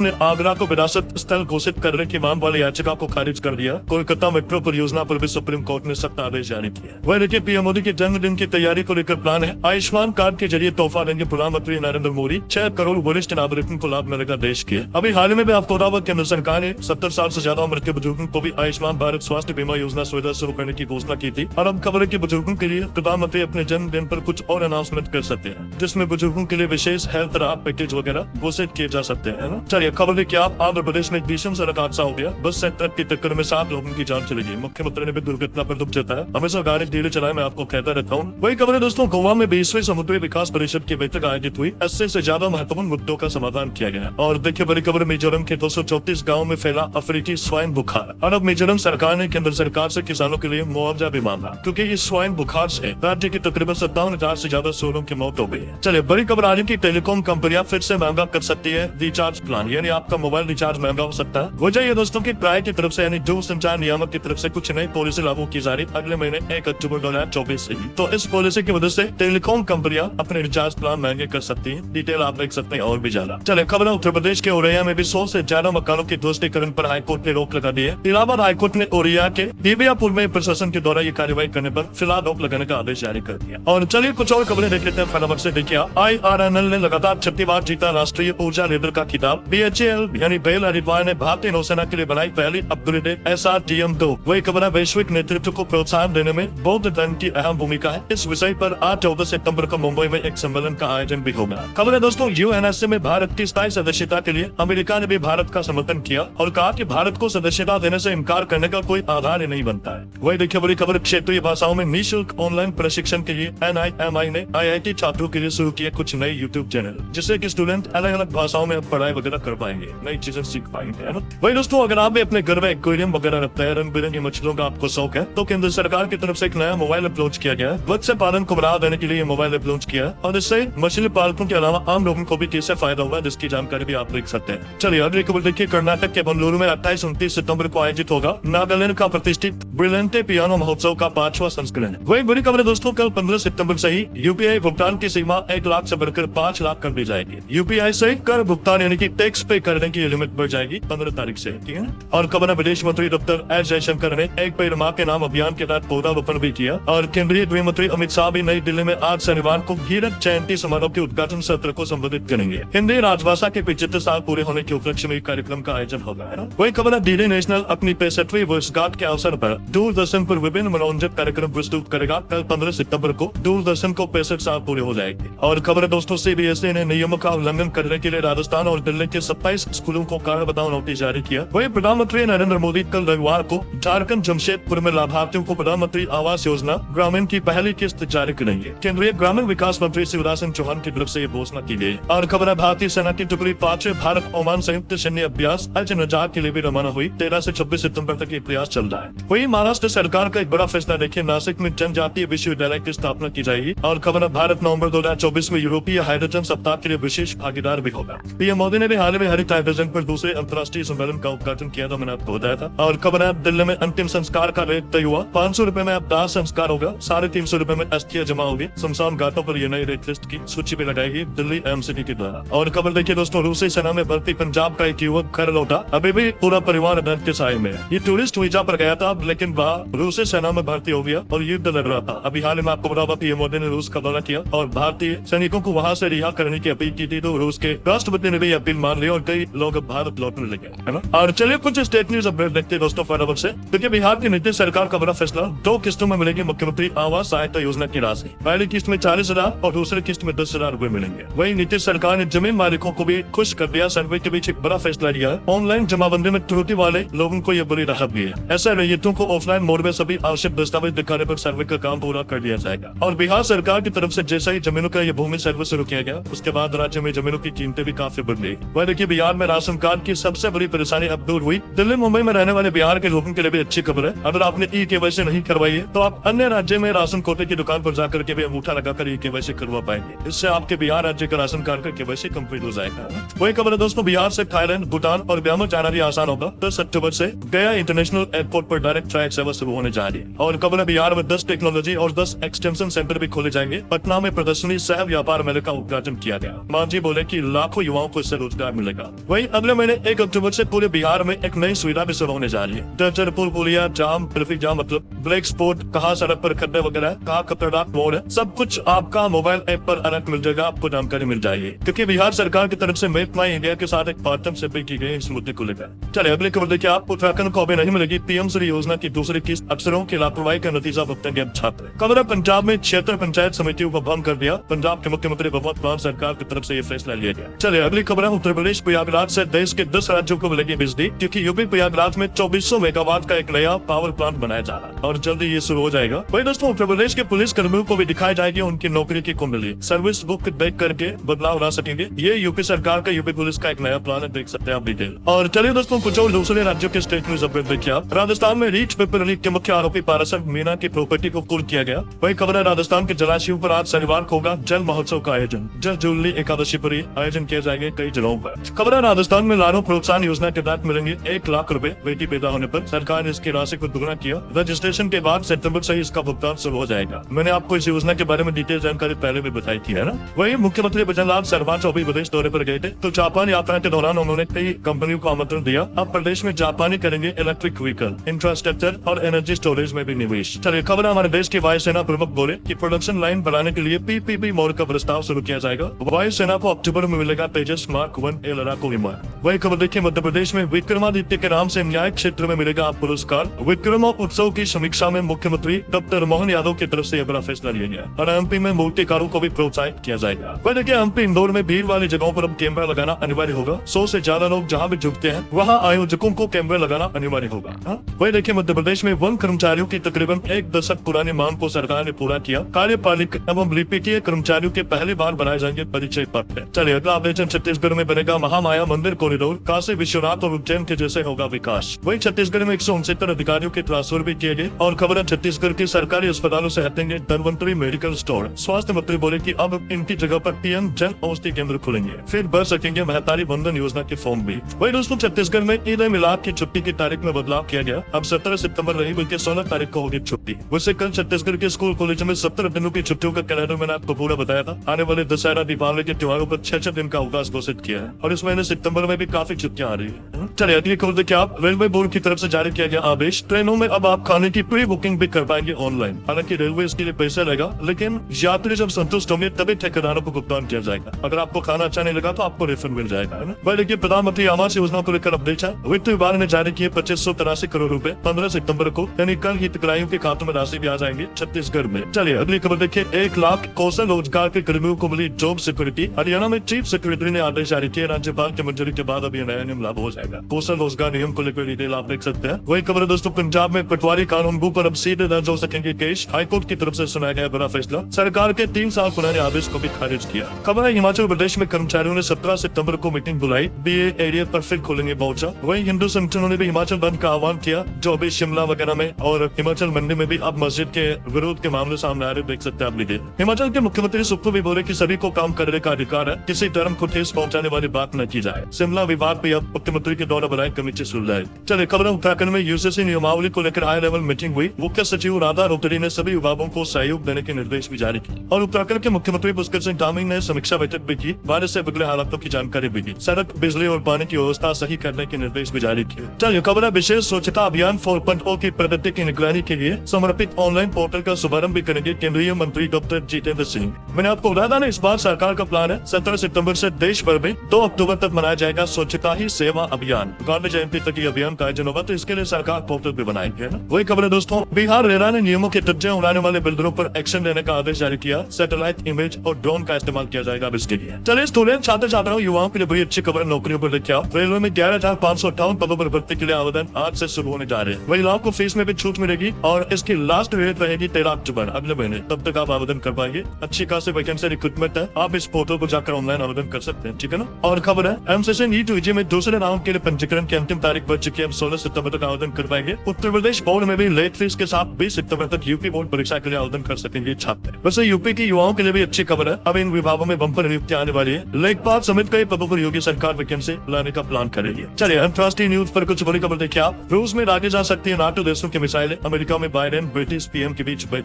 ने आगरा को विरासत स्थल घोषित करने की मांग वाली याचिका को खारिज कर दिया। कोलकाता मेट्रो परियोजना पर भी सुप्रीम कोर्ट ने सख्त आदेश जारी किया। वह देखिए, पीएम मोदी के जन्मदिन की तैयारी को लेकर प्लान है। आयुष्मान कार्ड के जरिए तोहफा देंगे प्रधानमंत्री नरेंद्र मोदी। 6 करोड़ वरिष्ठ नागरिकों को लाभ मिलेगा देश के। अभी हाल ही में आपको बता, केंद्र सरकार ने 70 साल से ज्यादा उम्र के बुजुर्गों को भी आयुष्मान भारत स्वास्थ्य बीमा योजना सुविधा शुरू करने की घोषणा की थी। और अब खबर है कि बुजुर्गों के लिए प्रधानमंत्री अपने जन्मदिन पर कुछ और अनाउंसमेंट कर सकते हैं, जिसमें बुजुर्गों के लिए विशेष हेल्थ राहत पैकेज वगैरह घोषित किए जा सकते हैं। चलिए खबर है, क्या आंध्र प्रदेश में भीषण सड़क हादसा हो गया। बस से ट्रक की टक्कर में 7 लोगों की जान चली गई। मुख्यमंत्री ने भी दुर्घटना पर दुख जताया। हमेशा गाड़ी धीरे चलाएं, मैं आपको कहता रहता हूँ। वही खबर है दोस्तों, गोवा में 20वीं समुद्री विकास परिषद की बैठक आयोजित हुई। 80 से ज्यादा महत्वपूर्ण मुद्दों का समाधान किया गया। और देखिए बड़ी खबर, मिजोरम के 234 गाँव में फैला अफ्रीकी स्वाइन बुखार। और अब मिजोरम सरकार ने केंद्र सरकार से किसानों के लिए मुआवजा भी मांगा, क्योंकि इस स्वाइन बुखार से राज्य की तकरीबन 57,000 से ज्यादा लोगों की मौत हो गई। चलिए बड़ी खबर आ रही की टेलीकॉम कंपनियां फिर से महंगा कर सकती है रिचार्ज प्लान, यानी आपका मोबाइल रिचार्ज महंगा हो सकता है। वजह ये दोस्तों की ट्राई की तरफ से यानी दूरसंचार नियामक की तरफ से कुछ नई पॉलिसी लागू की जा रही अगले महीने 1 अक्टूबर 2024 से। तो इस पॉलिसी की वजह से टेलीकॉम कंपनियां अपने रिचार्ज प्लान महंगे कर सकती हैं। डिटेल आप देख सकते हैं और भी ज्यादा। चले खबर है, उत्तर प्रदेश के औरैया में भी 100 से ज्यादा मकानों की ध्वस्तीकरण पर हाईकोर्ट ने रोक लगा दी है। इलाहाबाद हाईकोर्ट ने औरैया के बीबियापुर में प्रशासन के द्वारा ये कार्रवाई करने पर फिलहाल रोक लगाने का आदेश जारी कर दिया। और चलिए कुछ और खबरें देख लेते हैं फटाफट से। देखिए, IRNL ने लगातार 36 बार जीता राष्ट्रीय ऊर्जा लीडर का खिताब। BHEL यानी बेल हरिद्वार ने भारतीय नौसेना के लिए बनाई पहली अपग्रेडेड SRTM-2। वही खबर है, वैश्विक नेतृत्व को प्रोत्साहन देने में बौद्ध धर्म की अहम भूमिका है। इस विषय पर 8-14 सितंबर को मुंबई में एक सम्मेलन का आयोजन भी होगा। खबर है दोस्तों, UNSC में भारत की स्थायी सदस्यता के लिए अमेरिका ने भी भारत का समर्थन किया और कहा कि भारत को सदस्यता देने से इनकार करने का कोई आधार ही नहीं बनता है। वही देखिए बड़ी खबर, क्षेत्रीय भाषाओं में निःशुल्क ऑनलाइन प्रशिक्षण के लिए NIMI ने IIT छात्रों के लिए शुरू किए कुछ नए YouTube चैनल, जिससे कि स्टूडेंट अलग अलग भाषाओं में पढ़ाई वगैरह कर पाएंगे, नई चीजें सीख पाएंगे। वही दोस्तों, अगर आप भी अपने घर में एक्वेरियम वगैरह रखते हैं, रंग बिरंगी मछलियों का आपको शौक है, तो केंद्र सरकार की तरफ से एक नया मोबाइल ऐप लॉन्च किया गया है। मत्स्य पालन को बढ़ावा देने के लिए मोबाइल ऐप लॉन्च किया है और इससे मछली पालकों के अलावा आम लोगों को भी कैसे फायदा हुआ, जिसकी जानकारी भी आप देख सकते हैं। चलिए अगली खबर देखिए, कर्नाटक के बंगलुरु में 28-29 सितंबर को आयोजित होगा नागालैंड का प्रतिष्ठित ब्रिलियंटे पियानो महोत्सव का 5वां संस्करण। वही बड़ी खबर है दोस्तों, कल 15 सितंबर से ही UPI भुगतान की सीमा 1 लाख से बढ़कर 5 लाख कर दी जाएगी। UPI से कर भुगतान यानी कि टैक्स पे करने की लिमिट बढ़ जाएगी 15 तारीख से, ठीक है। और खबर है, विदेश मंत्री डॉक्टर एस जयशंकर ने एक पेड़ मां के नाम अभियान के तहत पौधारोपण भी किया। और केंद्रीय गृह मंत्री अमित शाह भी नई दिल्ली में आज शनिवार को हीरक जयंती समारोह के उद्घाटन सत्र को संबोधित करेंगे। हिंदी राजभाषा के 75 साल पूरे होने के उपलक्ष्य में कार्यक्रम का आयोजन होगा। वही खबर है, DD नेशनल अपनी 65वीं वर्षगांठ के अवसर पर दूरदर्शन पर विभिन्न मनोरंजक कार्यक्रम प्रस्तुत करेगा। कल 15 सितंबर को दूरदर्शन को 65 साल पूरे हो जाएंगे। और खबर है दोस्तों, CBSE ने नियमों का उल्लंघन करने के लिए राजस्थान और दिल्ली के 27 स्कूलों को कारण बताओ नोटिस जारी किया। वही प्रधानमंत्री नरेंद्र मोदी कल रविवार को झारखंड जमशेदपुर में लाभार्थियों को प्रधानमंत्री आवास योजना ग्रामीण की पहली किस्त जारी करेंगे। केंद्रीय ग्रामीण विकास मंत्री शिवराज सिंह चौहान की तरफ से ये घोषणा की गई। और खबर है, भारतीय सेना की टुकड़ी 5वें भारत ओमान संयुक्त सैन्य अभ्यास अज-नजात के लिए भी रवाना हुई। 13 से 26 सितंबर तक ये प्रयास चल रहा है। वही महाराष्ट्र सरकार का एक बड़ा फैसला देखिए, नासिक में जनजातीय विश्वविद्यालय की स्थापना की जाएगी। और खबर है, भारत नवंबर 2024 में यूरोपीय हाइड्रोजन सप्ताह के लिए विशेष भागीदार भी होगा। पीएम मोदी ने भी हाल में हरित हाइड्रोजन पर दूसरे अंतर्राष्ट्रीय सम्मेलन का उद्घाटन किया था, मैंने आपको बताया था। और खबर है, दिल्ली में अंतिम संस्कार का रेट तय हुआ। 500 रुपए में अब दाह संस्कार होगा, 350 रुपए में अस्थियां जमा होगी। शमशान घाटों पर ये नई रेट लिस्ट की सूची भी लगाएगी दिल्ली एमसीडी के द्वारा। और खबर देखिए दोस्तों, रूसी सेना में भर्ती पंजाब का एक युवक घर लौटा, अभी भी पूरा परिवार डर के साए में है। ये टूरिस्ट वीजा पर गया था, लेकिन वह रूसी सेना में भर्ती हो गया और युद्ध लड़ रहा था। अभी हाल में आपको बता, पीएम मोदी ने रूस का दौरा किया और भारतीय सैनिकों को वहां से रिहा करने की अपील की थी। तो रूस के राष्ट्रपति ने भी अपील मान ली और कई लोग अब भारत लौटने लगे, है ना। और चलिए कुछ स्टेट न्यूज अपडेट देखते हैं दोस्तों फटाफट से। क्योंकि बिहार की नीतीश सरकार का बड़ा फैसला, 2 किस्तों में मिलेगी मुख्यमंत्री आवास सहायता योजना की राशि। पहली किस्त में 40,000 और दूसरी किस्त में 10,000 रूपए मिलेंगे। वही नीतीश सरकार ने जमीन मालिकों को भी खुश कर दिया। सर्वे के बीच एक बड़ा फैसला लिया है। ऑनलाइन जमाबंदी में त्रुटि वाले लोगों को यह बड़ी राहत भी है। ऐसे रैयतों को ऑफलाइन मोड में सभी आवश्यक दस्तावेज दिखाने पर सर्वे का काम पूरा कर लिया जाएगा। और बिहार सरकार की तरफ से जैसा ही जमीनों का यह भूमि सर्वे शुरू किया गया, उसके बाद राज्य में जमीनों की कीमतें भी काफी बढ़ गई। वह देखिए, बिहार में राशन कार्ड की सबसे बड़ी परेशानी अब दूर हुई। दिल्ली मुंबई में रहने वाले बिहार के लोगों के लिए भी अच्छी खबर है। अगर आपने ई-केवाईसी नहीं करवाई है तो आप अन्य राज्य में राशन कोटे की दुकान पर जाकर के भी अंगूठा लगाकर ई-केवाईसी करवा पाएंगे। इससे आपके बिहार राज्य का राशन कार्ड का केवाईसी कंप्लीट हो जाएगा। वही खबर है दोस्तों, बिहार से थाईलैंड, भूटान और म्यांमार जाना भी आसान होगा। 10 अक्टूबर से गया इंटरनेशनल एयरपोर्ट पर डायरेक्ट फ्लाइट सेवा शुरू होने जा रही है। और खबर है बिहार में 10 टेक्नोलॉजी और 10 एक्सटेंशन सेंटर भी खोले जाएंगे। पटना में प्रदर्शनी सह व्यापार मेले का उद्घाटन किया गया। मांझी बोले कि लाखों युवाओं को इससे रोजगार मिलेगा। वहीं अगले महीने 1 अक्टूबर से पूरे बिहार में एक नई सुविधा भी शुरू होने जा रही है। डचर पुल पुलिया जाम ट्रैफिक जाम मतलब ब्रेक स्पॉट, कहाँ सड़क पर खड्डे वगैरह, कहाँ खतरनाक मोड़ है, सब कुछ आपका मोबाइल ऐप पर अलर्ट मिल जाएगा, आपको जानकारी मिल जाएगी। क्योंकि बिहार सरकार की तरफ से मेक माई इंडिया के साथ एक पार्टनरशिप भी की गई इस मुद्दे को लेकर। चलिए अगली खबर देखिए। आप उत्तराखंड को अभी नहीं मिलेगी पीएम श्री योजना की दूसरी किस्त, अफसरों की लापरवाही का नतीजा भुगतेंगे अब छात्र। खबर है पंजाब में 76 पंचायत समितियों को भंग कर दिया। पंजाब के मुख्यमंत्री भगवंत मान सरकार की तरफ से ये फैसला लिया गया। चलिए अगली खबर है। उत्तर प्रदेश प्रयागराज से देश के 10 राज्यों को मिलेगी बिजली, क्योंकि यूपी प्रयागराज में 2400 मेगावाट का एक नया पावर प्लांट बनाया जा रहा है और जल्दी ये शुरू हो जाएगा। वही दोस्तों उत्तर प्रदेश के पुलिस कर्मियों को भी दिखाई जाएगी उनकी नौकरी की कुंडली, सर्विस बुक देख करके बदलाव ला सकेंगे। ये यूपी सरकार का यूपी पुलिस का एक नया प्लान है, देख सकते हैं आप डिटेल। और चलिए दोस्तों कुछ और दूसरे राज्यों के स्टेट न्यूज अपडेट देखिए आप। राजस्थान में रीच पेपर लीक के मुख्य आरोपी पारसक मीना की प्रॉपर्टी को कुर्क किया गया। वही खबर है राजस्थान के जलाशयों पर आज शनिवार को होगा जल महोत्सव का आयोजन। जल जुलनी एकादशी पर आयोजन किए जाएंगे कई जगहों पर। खबर है राजस्थान में लाड़ो प्रोत्साहन योजना के तहत मिलेंगे 1 लाख रुपए बेटी पैदा होने पर। सरकार ने इसकी राशि को दुगना किया। रजिस्ट्रेशन के बाद सितंबर से ही इसका भुगतान शुरू हो जाएगा। मैंने आपको इस योजना के बारे में डिटेल जानकारी पहले भी बताई थी, है ना। वही मुख्यमंत्री भजनलाल शर्मा 24 विदेश दौरे पर गए थे, तो जापान यात्रा के दौरान उन्होंने कई कंपनियों को आमंत्रण दिया। अब प्रदेश में जापानी करेंगे इलेक्ट्रिक व्हीकल, इंफ्रास्ट्रक्चर और एनर्जी स्टोरेज में भी निवेश। चलिए खबर हमारे देश के वायुसेना प्रमुख बोले कि प्रोडक्शन लाइन बढ़ाने के लिए पीपीपी मोड का प्रस्ताव शुरू किया जाएगा। वायुसेना को अक्टूबर में मिलेगा तेजस मार्क 1 ए लड़ाकू विमान। वही खबर देखिए मध्य प्रदेश में विक्रमादित्य के नाम से न्याय क्षेत्र में मिलेगा पुरस्कार। विक्रमा उत्सव की समीक्षा में मुख्यमंत्री डॉक्टर मोहन यादव की तरफ से यह बड़ा फैसला लिया गया। और एमपी में मूर्तिकारों को भी प्रोत्साहित किया जाएगा। वह देखिए एमपी इंदौर में भीड़ वाली जगहों पर अब कैमरा लगाना अनिवार्य होगा। 100 से ज्यादा लोग जहां भी जुटते हैं वहां आयोजकों को कैमरा लगाना अनिवार्य होगा। वही देखिए मध्य प्रदेश में वन कर्मचारियों की तकरीबन 1 दशक पुरानी मांग को सरकार ने पूरा किया। कार्यपालिक एवं लिपिकीय कर्मचारियों के पहली बार बनाए जाएंगे परिचय पत्र। चलिए अगला अपडेट छत्तीसगढ़ में बनेगा महामाया मंदिर कॉरिडोर। काशी विश्वनाथ और उज्जैन के जैसे होगा विकास। वही छत्तीसगढ़ में 169 अधिकारियों के ट्रांसफर भी किए गए। और खबर है छत्तीसगढ़ के सरकारी अस्पतालों से हटेंगे धनवंतरी मेडिकल स्टोर। स्वास्थ्य मंत्री बोले कि अब इनकी जगह पर पीएम जन औषधि केंद्र खुलेंगे, फिर भर सकेंगे महतारी बंधन योजना के फॉर्म भी। वही दोस्तों छत्तीसगढ़ में ईद ए मिलाद की छुट्टी की तारीख में बदलाव किया गया। अब 17 सितंबर नहीं बल्कि 16 तारीख को होगी छुट्टी। वैसे कल छत्तीसगढ़ के स्कूल कॉलेज में 17 दिनों की छुट्टियों का कैलेंडर मैंने आपको पूरा बताया था। आने वाले दशहरा दीपावली के त्योहारों पर 6 दिन का अवकाश घोषित किया है और इस महीने सितंबर में भी काफी छुट्टियां आ रही है। चलिए अगली खबर देखिए आप। रेलवे बोर्ड की तरफ से जारी किया गया आदेश। ट्रेनों में अब आप खाने की प्री बुकिंग भी कर पाएंगे ऑनलाइन। हालांकि रेलवे इसके लिए पैसा लेगा, लेकिन यात्री जब संतुष्ट होंगे तभी ठेकेदारों को भुगतान किया जाएगा। अगर आपको खाना अच्छा नहीं लगा तो आपको रिफंड मिल जाएगा, है ना। वही देखिए प्रधानमंत्री आवास योजना को लेकर अपडेट है। वित्त विभाग ने जारी किए 2583 करोड़ रुपए 15 सितंबर को, यानी कल हितग्राहियों के खातों में राशि भी आ जाएंगे छत्तीसगढ़ में। चलिए अगली खबर देखिए। 1 लाख कौशल रोजगार के कर्मियों को मिली जॉब सिक्योरिटी। हरियाणा में चीफ सेक्रेटरी ने आदेश जारी किया। राज्यपाल की मंजूरी के बाद अब यह नया नियम लागू हो जाएगा। कौशल रोजगार नियम को लेकर डिटेल आप देख सकते हैं। वही खबर है दोस्तों पंजाब में पटवारी कानून पर अब सीधे दर्ज हो सकेंगे केस। हाईकोर्ट की तरफ से सुनाया गया बड़ा फैसला। सरकार के 3 साल पुराने आदेश को भी खारिज किया। खबर है हिमाचल प्रदेश में कर्मचारियों ने 17 सितंबर को मीटिंग बुलाई। बीए एरिया पर फिर खोलेंगे मोर्चा। वही हिंदू संगठनों ने भी हिमाचल बंद का आह्वान किया, जो अभी शिमला वगैरह में और हिमाचल मंडी में भी अब मस्जिद के विरोध के मामले सामने आ रहे, देख सकते हैं आप डिटेल। हिमाचल के मुख्यमंत्री सुप्रू भी बोले कि सभी को काम करने का अधिकार है, किसी धर्म को ठेस पहुंचाने वाली बात न की जाए। शिमला विवाद पे अब मुख्यमंत्री के द्वारा बनाई कमेटी सुलझाई। चलिए खबर उत्तराखंड में यूजीसी नियमावली को लेकर हाई लेवल मीटिंग हुई। मुख्य सचिव राधा रोतड़ी ने सभी विभागों को सहयोग देने के निर्देश भी जारी किए। और उत्तराखंड के मुख्यमंत्री पुष्कर सिंह धामी ने समीक्षा बैठक भी की। बारिश से बिगड़े हालातों की जानकारी भी दी। सड़क, बिजली और पानी की व्यवस्था सही करने के निर्देश भी जारी किए। चलिए खबर है विशेष स्वच्छता अभियान 4.0 की प्रगति की निगरानी के लिए समर्पित ऑनलाइन पोर्टल का शुभारंभ भी करेंगे केंद्रीय मंत्री डॉक्टर जितेंद्र सिंह। मैंने आपको बताया था ना, इस बार सरकार का प्लान है 17 सितंबर से देश भर में 2 अक्टूबर तक मनाया जाएगा स्वच्छता ही सेवा अभियान। गांधी जयंती तक ये अभियान का आयोजन होगा, तो इसके लिए सरकार पोर्टल भी बनाएंगे ना। वही खबर है दोस्तों बिहार रेरा ने नियमों के धज्जे उड़ाने वाले बिल्डरों पर एक्शन लेने का आदेश जारी किया। सैटेलाइट इमेज और ड्रोन का इस्तेमाल किया जाएगा अब इसके लिए। चलिए स्टूडेंट छात्र छात्राओं युवाओं के लिए बड़ी अच्छी खबर नौकरियों पर देखिए आप। रेलवे में 11,558 पदों पर भर्ती के लिए आवेदन आज से शुरू होने जा रहे हैं। महिलाओं को फीस में भी छूट मिलेगी और इसकी लास्ट डेट रहेगी 13 अक्टूबर अगले महीने। तब तक आप आवेदन कर पाएंगे। अच्छी खासी वैकेंसी रिक्रूटमेंट है, आप इस पोर्टल को जाकर ऑनलाइन आवेदन कर सकते हैं, ठीक है ना। और खबर है एमसीसी नीट यूजी में दूसरे राउंड के लिए पंजीकरण की अंतिम तारीख बढ़ चुकी है। 16 सितंबर तक आवेदन कर पाएंगे। उत्तर प्रदेश बोर्ड में भी लेट फीस के साथ 20 सितंबर तक यूपी बोर्ड परीक्षा के लिए आवेदन कर सकेंगे छात्र। वैसे यूपी की युवाओं के लिए भी अच्छी खबर है, अब इन विभागों में बम्पर नियुक्ति आने वाली है। लेखपाल समेत कई पदों पर योगी सरकार वैकेंसी लाने का प्लान करेगी। चलिए अंतर्राष्ट्रीय न्यूज पर कुछ बड़ी खबर देखिए आप। रूस में दागे जा सकती है नाटो देशों की मिसाइलें। अमेरिका में बाइडेन ब्रिटिश पीएम के बीच बैठक।